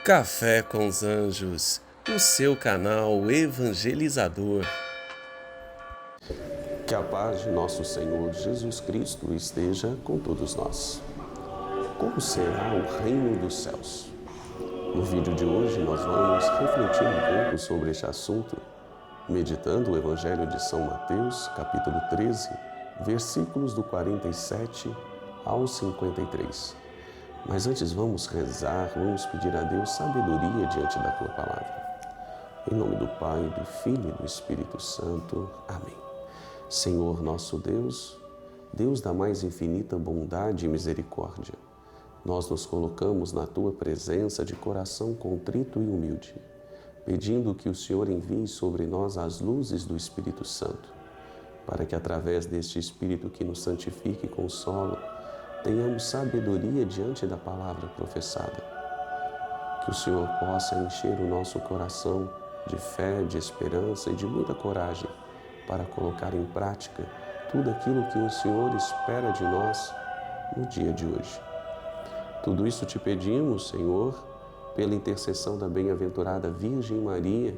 Café com os Anjos, o seu canal evangelizador. Que a paz de nosso Senhor Jesus Cristo esteja com todos nós. Como será o reino dos céus? No vídeo de hoje nós vamos refletir um pouco sobre este assunto, meditando o Evangelho de São Mateus, capítulo 13, versículos do 47 ao 53. Mas antes vamos rezar, vamos pedir a Deus sabedoria diante da Tua Palavra. Em nome do Pai, do Filho e do Espírito Santo. Amém. Senhor nosso Deus, Deus da mais infinita bondade e misericórdia, nós nos colocamos na Tua presença de coração contrito e humilde, pedindo que o Senhor envie sobre nós as luzes do Espírito Santo, para que através deste Espírito que nos santifica e consola, tenhamos sabedoria diante da palavra professada. Que o Senhor possa encher o nosso coração de fé, de esperança e de muita coragem para colocar em prática tudo aquilo que o Senhor espera de nós no dia de hoje. Tudo isso te pedimos, Senhor, pela intercessão da bem-aventurada Virgem Maria,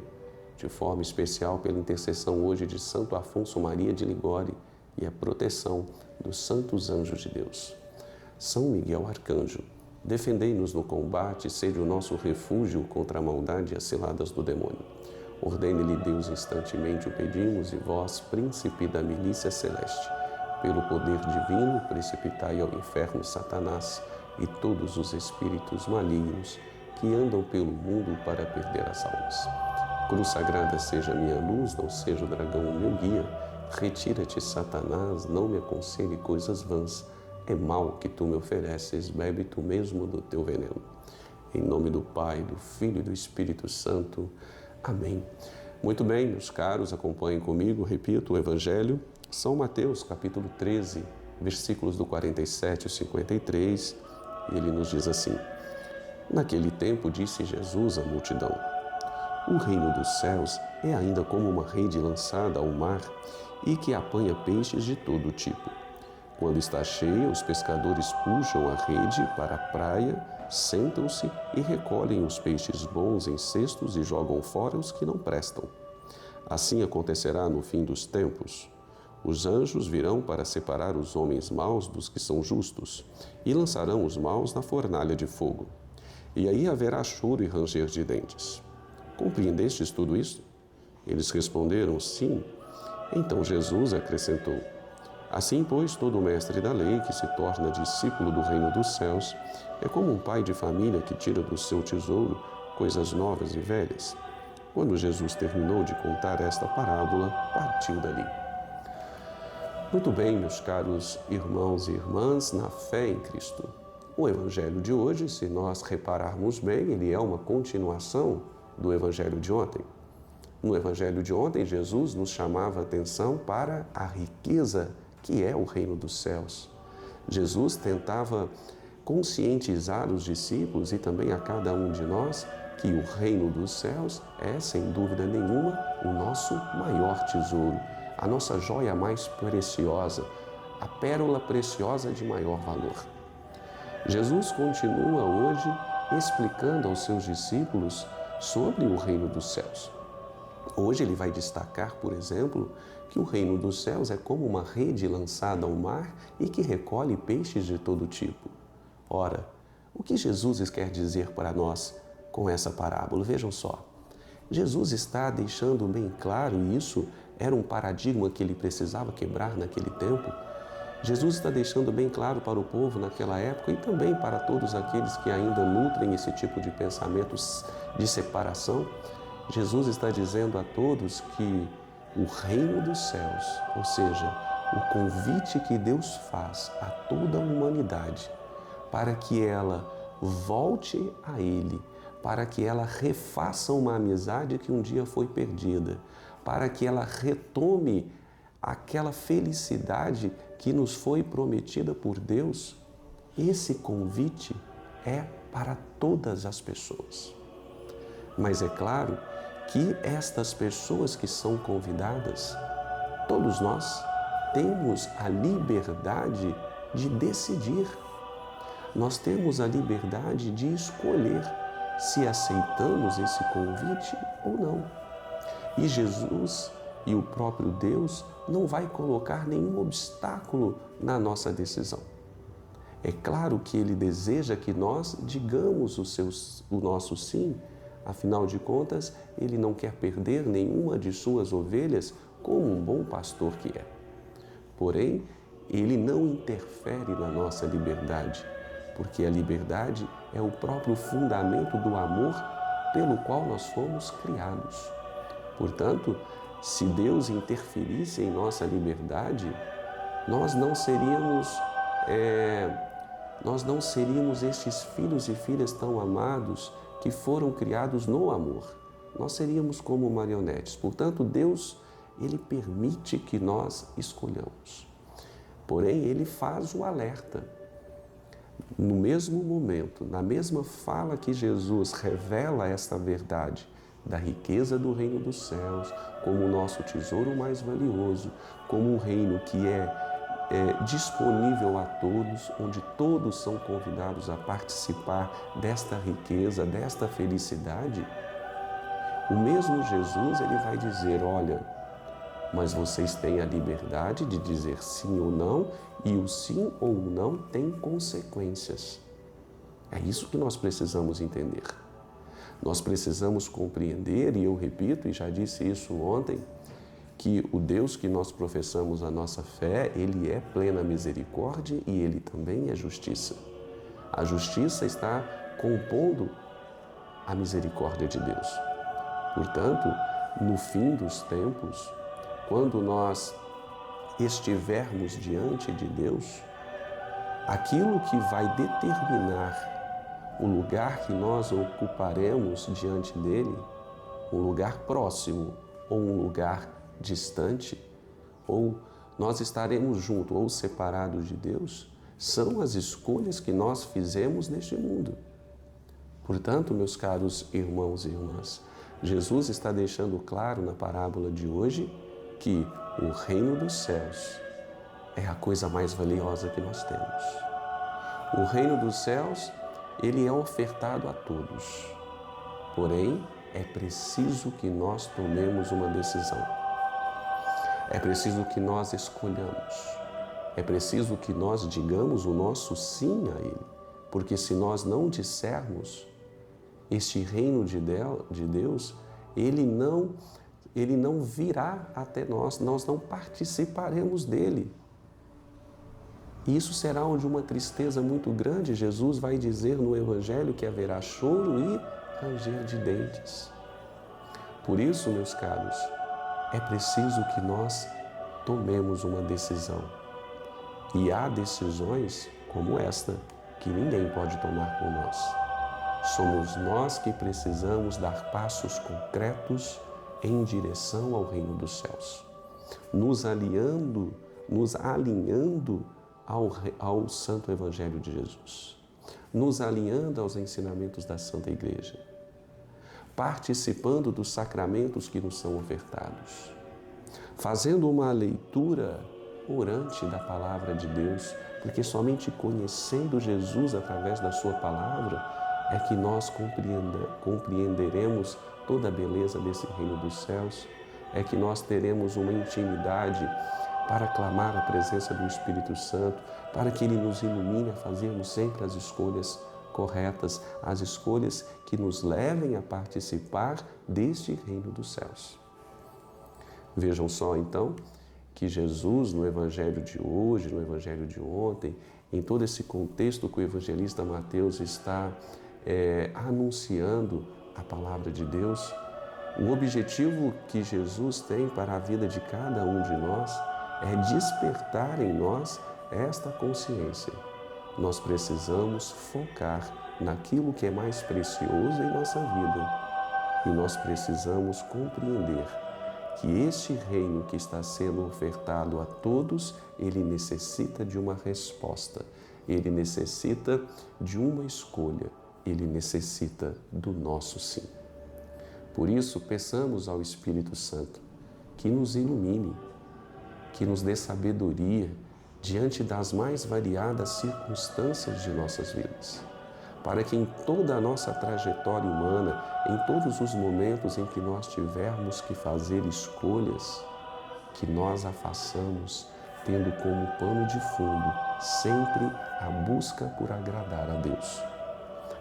de forma especial pela intercessão hoje de Santo Afonso Maria de Ligório e a proteção dos santos anjos de Deus. São Miguel Arcanjo, defendei-nos no combate, sede o nosso refúgio contra a maldade e as ciladas do demônio. Ordene-lhe Deus instantemente o pedimos, e vós, príncipe da milícia celeste, pelo poder divino, precipitai ao inferno Satanás e todos os espíritos malignos que andam pelo mundo para perder as almas. Cruz sagrada seja minha luz, não seja o dragão o meu guia. Retira-te, Satanás, não me aconselhe coisas vãs. É mal que tu me ofereces, bebe tu mesmo do teu veneno. Em nome do Pai, do Filho e do Espírito Santo. Amém. Muito bem, meus caros, acompanhem comigo, repito, o Evangelho, São Mateus, capítulo 13, versículos do 47 ao 53, e ele nos diz assim: Naquele tempo disse Jesus à multidão: O reino dos céus é ainda como uma rede lançada ao mar e que apanha peixes de todo tipo. Quando está cheia, os pescadores puxam a rede para a praia, sentam-se e recolhem os peixes bons em cestos e jogam fora os que não prestam. Assim acontecerá no fim dos tempos. Os anjos virão para separar os homens maus dos que são justos e lançarão os maus na fornalha de fogo. E aí haverá choro e ranger de dentes. Compreendestes tudo isso? Eles responderam, sim. Então Jesus acrescentou: Assim, pois, todo mestre da lei que se torna discípulo do reino dos céus é como um pai de família que tira do seu tesouro coisas novas e velhas. Quando Jesus terminou de contar esta parábola, partiu dali. Muito bem, meus caros irmãos e irmãs, na fé em Cristo. O Evangelho de hoje, se nós repararmos bem, ele é uma continuação do Evangelho de ontem. No Evangelho de ontem, Jesus nos chamava a atenção para a riqueza que é o reino dos céus. Jesus tentava conscientizar os discípulos e também a cada um de nós que o reino dos céus é, sem dúvida nenhuma, o nosso maior tesouro, a nossa joia mais preciosa, a pérola preciosa de maior valor. Jesus continua hoje explicando aos seus discípulos sobre o reino dos céus. Hoje ele vai destacar, por exemplo, que o reino dos céus é como uma rede lançada ao mar e que recolhe peixes de todo tipo. Ora, o que Jesus quer dizer para nós com essa parábola? Vejam só, Jesus está deixando bem claro, e isso era um paradigma que ele precisava quebrar naquele tempo. Jesus está deixando bem claro para o povo naquela época e também para todos aqueles que ainda nutrem esse tipo de pensamentos de separação. Jesus está dizendo a todos que o reino dos céus, ou seja, o convite que Deus faz a toda a humanidade para que ela volte a Ele, para que ela refaça uma amizade que um dia foi perdida, para que ela retome aquela felicidade que nos foi prometida por Deus, esse convite é para todas as pessoas. Mas é claro que estas pessoas que são convidadas, todos nós temos a liberdade de decidir. Nós temos a liberdade de escolher se aceitamos esse convite ou não. E Jesus e o próprio Deus não vai colocar nenhum obstáculo na nossa decisão. É claro que Ele deseja que nós digamos o nosso sim, afinal de contas, Ele não quer perder nenhuma de suas ovelhas como um bom pastor que é. Porém, Ele não interfere na nossa liberdade, porque a liberdade é o próprio fundamento do amor pelo qual nós fomos criados. Portanto, se Deus interferisse em nossa liberdade, nós não seríamos estes filhos e filhas tão amados que foram criados no amor. Nós seríamos como marionetes. Portanto, Deus, Ele permite que nós escolhamos. Porém, Ele faz o alerta. No mesmo momento, na mesma fala que Jesus revela esta verdade da riqueza do reino dos céus, como o nosso tesouro mais valioso, como um reino que é disponível a todos, onde todos são convidados a participar desta riqueza, desta felicidade, o mesmo Jesus, Ele vai dizer, olha, mas vocês têm a liberdade de dizer sim ou não, e o sim ou não tem consequências. É isso que nós precisamos entender. Nós precisamos compreender, e eu repito, e já disse isso ontem, que o Deus que nós professamos a nossa fé, Ele é plena misericórdia e Ele também é justiça. A justiça está compondo a misericórdia de Deus. Portanto, no fim dos tempos, quando nós estivermos diante de Deus, aquilo que vai determinar o lugar que nós ocuparemos diante dele, um lugar próximo ou um lugar distante, ou nós estaremos juntos ou separados de Deus, são as escolhas que nós fizemos neste mundo. Portanto, meus caros irmãos e irmãs, Jesus está deixando claro na parábola de hoje que o reino dos céus é a coisa mais valiosa que nós temos. O reino dos céus, ele é ofertado a todos. Porém, é preciso que nós tomemos uma decisão. É preciso que nós escolhamos. É preciso que nós digamos o nosso sim a Ele. Porque se nós não dissermos, este reino de Deus, ele não virá até nós não participaremos dele. E isso será de uma tristeza muito grande. Jesus vai dizer no Evangelho que haverá choro e ranger de dentes. Por isso, meus caros, é preciso que nós tomemos uma decisão. E há decisões como esta que ninguém pode tomar por nós. Somos nós que precisamos dar passos concretos em direção ao reino dos céus, nos alinhando ao Santo Evangelho de Jesus, nos alinhando aos ensinamentos da Santa Igreja, participando dos sacramentos que nos são ofertados, fazendo uma leitura orante da Palavra de Deus, porque somente conhecendo Jesus através da Sua Palavra é que nós compreenderemos toda a beleza desse reino dos céus, é que nós teremos uma intimidade para clamar a presença do Espírito Santo, para que Ele nos ilumine a fazermos sempre as escolhas corretas, as escolhas que nos levem a participar deste reino dos céus. Vejam só, então, que Jesus, no Evangelho de hoje, no Evangelho de ontem, em todo esse contexto que o evangelista Mateus está anunciando a palavra de Deus, o objetivo que Jesus tem para a vida de cada um de nós é despertar em nós esta consciência. Nós precisamos focar naquilo que é mais precioso em nossa vida e nós precisamos compreender que este reino que está sendo ofertado a todos, ele necessita de uma resposta, ele necessita de uma escolha, ele necessita do nosso sim. Por isso, peçamos ao Espírito Santo que nos ilumine, que nos dê sabedoria diante das mais variadas circunstâncias de nossas vidas, para que em toda a nossa trajetória humana, em todos os momentos em que nós tivermos que fazer escolhas, que nós a façamos tendo como pano de fundo sempre a busca por agradar a Deus,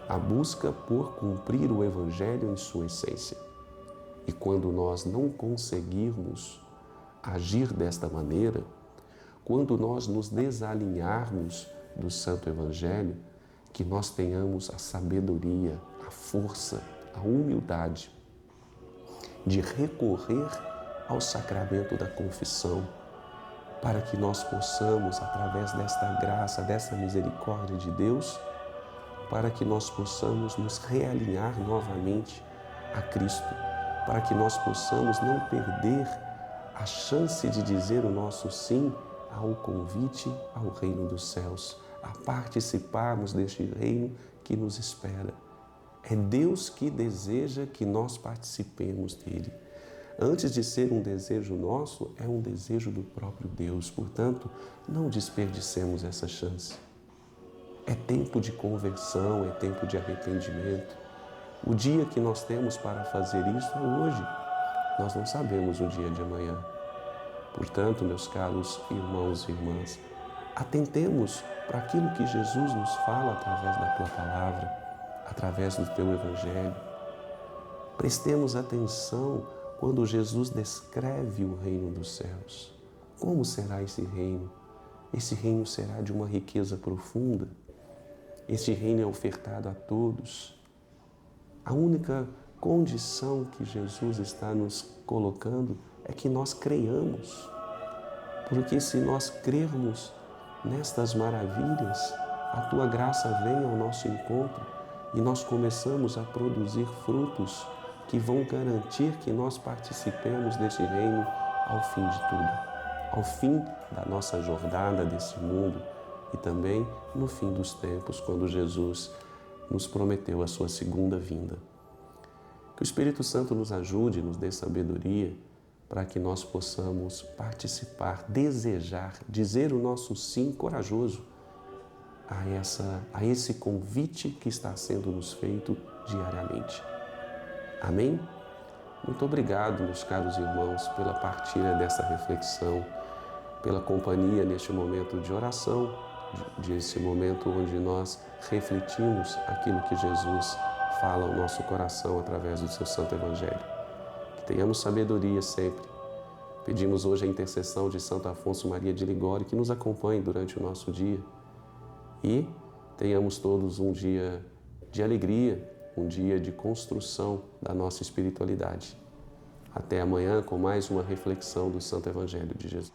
a busca por cumprir o Evangelho em sua essência. E quando nós não conseguirmos agir desta maneira, quando nós nos desalinharmos do Santo Evangelho, que nós tenhamos a sabedoria, a força, a humildade de recorrer ao sacramento da confissão, para que nós possamos, através desta graça, desta misericórdia de Deus, para que nós possamos nos realinhar novamente a Cristo, para que nós possamos não perder a chance de dizer o nosso sim ao convite ao reino dos céus, a participarmos deste reino que nos espera. É Deus que deseja que nós participemos dele. Antes de ser um desejo nosso, é um desejo do próprio Deus. Portanto, não desperdicemos essa chance. É tempo de conversão, é tempo de arrependimento. O dia que nós temos para fazer isso é hoje. Nós não sabemos o dia de amanhã. Portanto, meus caros irmãos e irmãs, atentemos para aquilo que Jesus nos fala através da Tua Palavra, através do Teu Evangelho. Prestemos atenção quando Jesus descreve o reino dos céus. Como será esse reino? Esse reino será de uma riqueza profunda. Este reino é ofertado a todos. A única condição que Jesus está nos colocando é que nós creiamos. Porque se nós crermos nestas maravilhas, a Tua graça vem ao nosso encontro e nós começamos a produzir frutos que vão garantir que nós participemos desse reino ao fim de tudo, ao fim da nossa jornada desse mundo e também no fim dos tempos, quando Jesus nos prometeu a sua segunda vinda. Que o Espírito Santo nos ajude, nos dê sabedoria para que nós possamos participar, desejar, dizer o nosso sim corajoso a esse convite que está sendo nos feito diariamente. Amém? Muito obrigado, meus caros irmãos, pela partilha dessa reflexão, pela companhia neste momento de oração, desse momento onde nós refletimos aquilo que Jesus fala ao nosso coração através do seu Santo Evangelho. Que tenhamos sabedoria sempre. Pedimos hoje a intercessão de Santo Afonso Maria de Ligório que nos acompanhe durante o nosso dia e tenhamos todos um dia de alegria, um dia de construção da nossa espiritualidade. Até amanhã com mais uma reflexão do Santo Evangelho de Jesus.